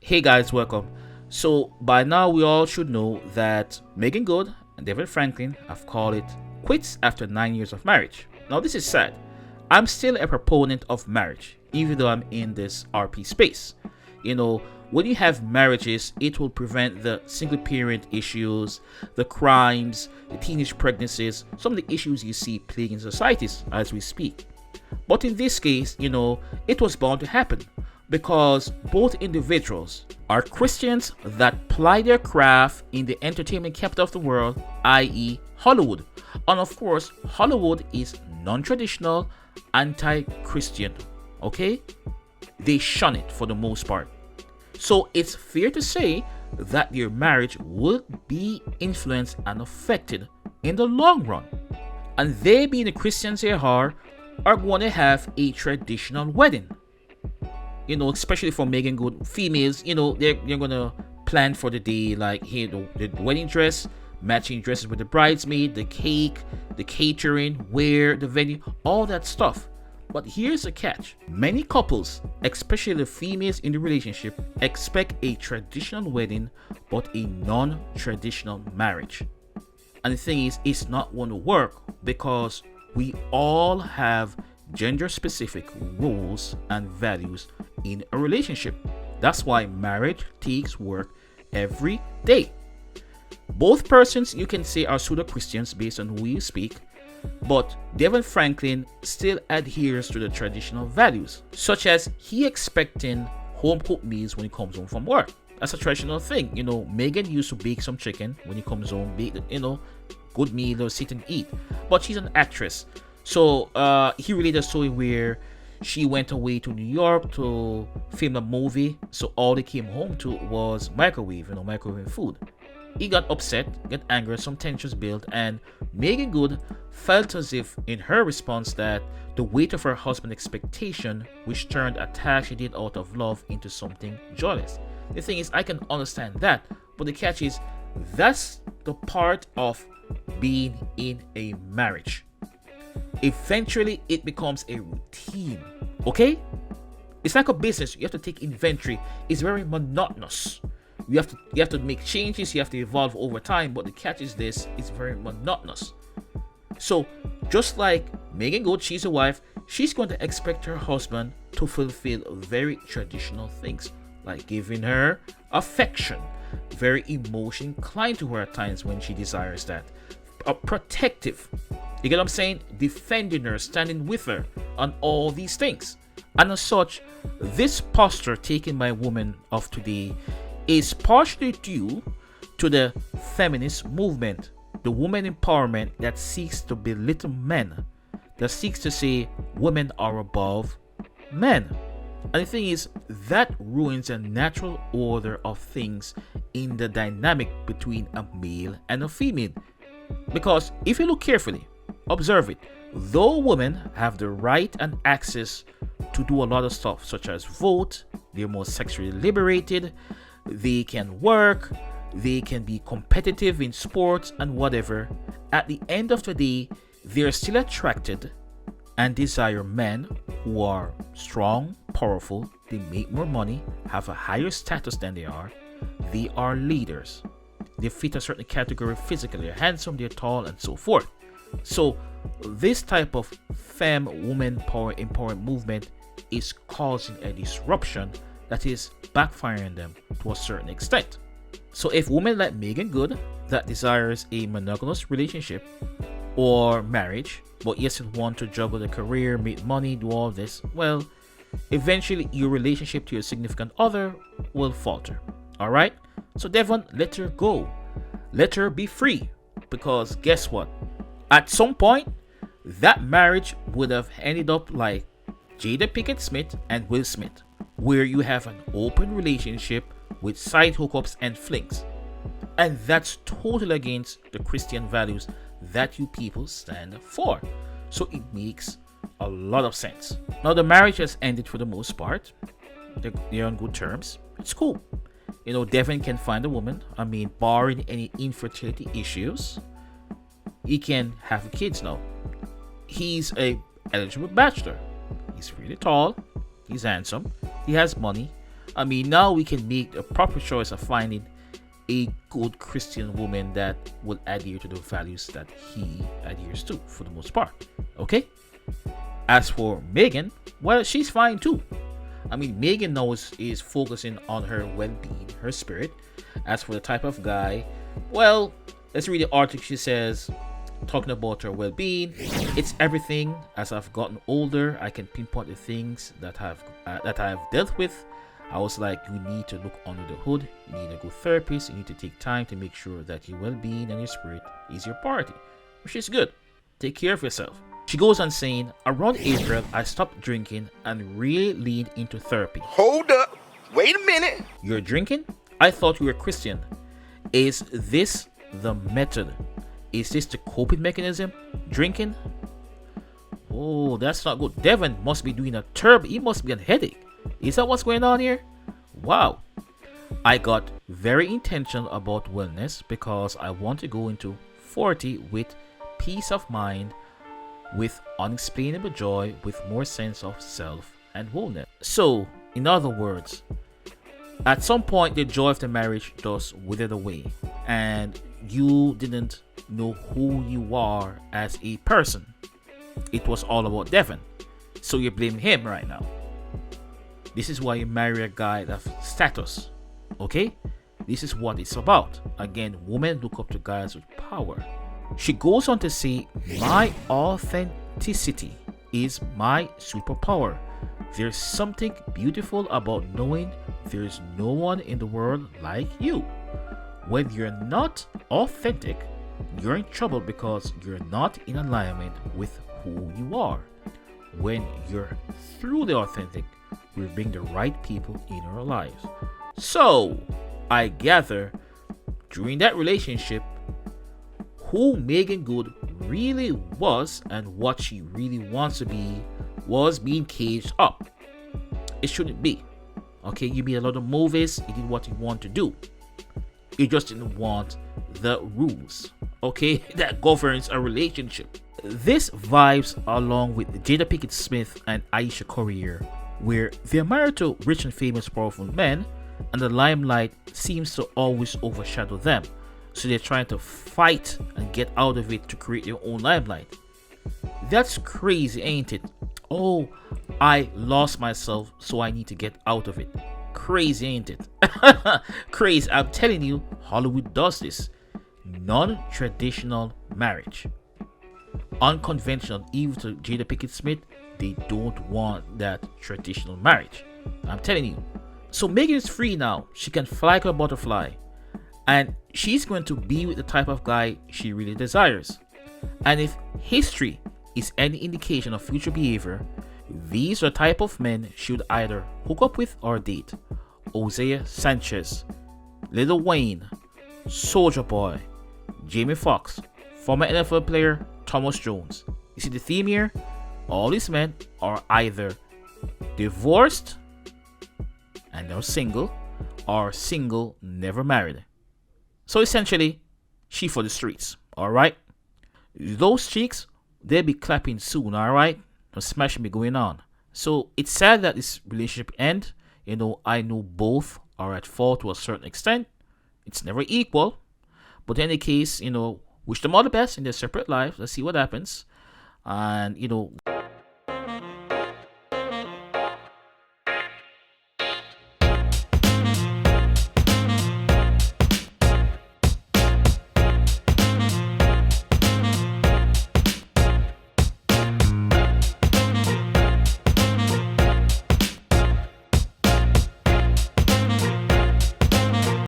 Hey guys, welcome. So by now we all should know that Meagan Good and Devon Franklin have called it quits after 9 years of marriage. Now this is sad. I'm still a proponent of marriage, even though I'm in this RP space. When you have marriages, it will prevent the single parent issues, the crimes, the teenage pregnancies, some of the issues you see plaguing societies as we speak. But in this case, it was bound to happen because both individuals are Christians that ply their craft in the entertainment capital of the world, i.e., Hollywood. And of course, Hollywood is non-traditional, anti-Christian. Okay? They shun it for the most part. So it's fair to say that their marriage will be influenced and affected in the long run. And they, being the Christians they are going to have a traditional wedding. Especially for Meagan Good females, they're going to plan for the day, like, hey, the wedding dress, matching dresses with the bridesmaid, the cake, the catering, where, the venue, all that stuff. But here's the catch. Many couples, especially the females in the relationship, expect a traditional wedding, but a non-traditional marriage. And the thing is, it's not going to work because we all have gender-specific rules and values in a relationship. That's why marriage takes work every day. Both persons, you can say, are pseudo-Christians based on who you speak, but Devon Franklin still adheres to the traditional values, such as he expecting home-cooked meals when he comes home from work. That's a traditional thing. Meagan used to bake some chicken when he comes home, bake, good meal or sit and eat. But she's an actress. So he related a story where she went away to New York to film a movie. So all they came home to was microwave food. He got upset, got angry, some tensions built, and Meagan Good felt as if in her response that the weight of her husband's expectation, which turned a task she did out of love into something joyless. The thing is, I can understand that, but the catch is, that's the part of being in a marriage. Eventually, it becomes a routine, okay? It's like a business. You have to take inventory. It's very monotonous. You have to make changes. You have to evolve over time. But the catch is this: it's very monotonous. So, just like Meagan Good, she's a wife. She's going to expect her husband to fulfill very traditional things, like giving her affection, very emotion inclined to her at times when she desires that, protective. You get what I'm saying? Defending her, standing with her on all these things. And as such, this posture taken by women of today is partially due to the feminist movement, the woman empowerment that seeks to belittle men, that seeks to say women are above men. And the thing is, that ruins a natural order of things in the dynamic between a male and a female. Because if you look carefully, observe it, though women have the right and access to do a lot of stuff, such as vote, they're more sexually liberated, they can work, they can be competitive in sports and whatever, at the end of the day, they're still attracted and desire men who are strong, powerful, they make more money, have a higher status than they are leaders. They fit a certain category physically, they're handsome, they're tall, and so forth. So this type of woman power empowerment movement is causing a disruption that is backfiring them to a certain extent. So if women like Meagan Good that desires a monogamous relationship or marriage, but yes, want to juggle the career, make money, do all this, well, eventually your relationship to your significant other will falter. All right? So Devon, let her go. Let her be free. Because guess what? At some point, that marriage would have ended up like Jada Pinkett Smith and Will Smith, where you have an open relationship with side hookups and flings. And that's totally against the Christian values that you people stand for. So it makes a lot of sense. Now the marriage has ended for the most part. They're on good terms. It's cool. Devon can find a woman. Barring any infertility issues, he can have kids now. He's a eligible bachelor. He's really tall. He's handsome. He has money. I mean, now we can make a proper choice of finding a good Christian woman that will adhere to the values that he adheres to for the most part. Okay? As for Meagan, well, she's fine too. I mean, Meagan now is focusing on her well-being, her spirit. As for the type of guy, well, let's read the article. She says, talking about her well-being, it's everything. As I've gotten older, I can pinpoint the things that I've dealt with. I was like, you need to look under the hood. You need a good therapist. You need to take time to make sure that your well-being and your spirit is your priority, which is good. Take care of yourself. She goes on saying, around April, I stopped drinking and really leaned into therapy. Hold up. Wait a minute. You're drinking? I thought you were a Christian. Is this the method? Is this the coping mechanism? Drinking? Oh, that's not good. Devon must be doing a terrible. He must be on headache. Is that what's going on here? Wow. I got very intentional about wellness because I want to go into 40 with peace of mind, with unexplainable joy, with more sense of self and wholeness. So, in other words, at some point the joy of the marriage just withered away and you didn't know who you are as a person. It was all about Devon. So you're blaming him right now. This is why you marry a guy of status. Okay? This is what it's about. Again, women look up to guys with power. She goes on to say, my authenticity is my superpower. There's something beautiful about knowing there's no one in the world like you. When you're not authentic, you're in trouble because you're not in alignment with who you are. When you're truly authentic, we bring the right people in our lives. So, I gather during that relationship, who Meagan Good really was and what she really wants to be was being caged up. It shouldn't be. Okay, you made a lot of movies, you did what you want to do. You just didn't want the rules, okay, that governs a relationship. This vibes along with Jada Pinkett Smith and Aisha Currier, where they're married to rich and famous powerful men, and the limelight seems to always overshadow them. So they're trying to fight and get out of it to create their own limelight. That's crazy, ain't it? Oh, I lost myself, so I need to get out of it. Crazy, ain't it? Crazy. I'm telling you, Hollywood does this. Non-traditional marriage. Unconventional, even to Jada Pinkett Smith, they don't want that traditional marriage. I'm telling you. So Meagan is free now. She can fly like a butterfly. And she's going to be with the type of guy she really desires. And if history is any indication of future behavior, these are the type of men she would either hook up with or date. Isaiah Sanchez, Lil Wayne, Soulja Boy, Jamie Foxx, former NFL player Thomas Jones. You see the theme here? All these men are either divorced and they're single, or single, never married. So essentially, she for the streets, alright? Those chicks, they'll be clapping soon, alright? No smashing be going on. So it's sad that this relationship end. You know, I know both are at fault to a certain extent. It's never equal. But in any case, you know, wish them all the best in their separate lives. Let's see what happens. And, you know...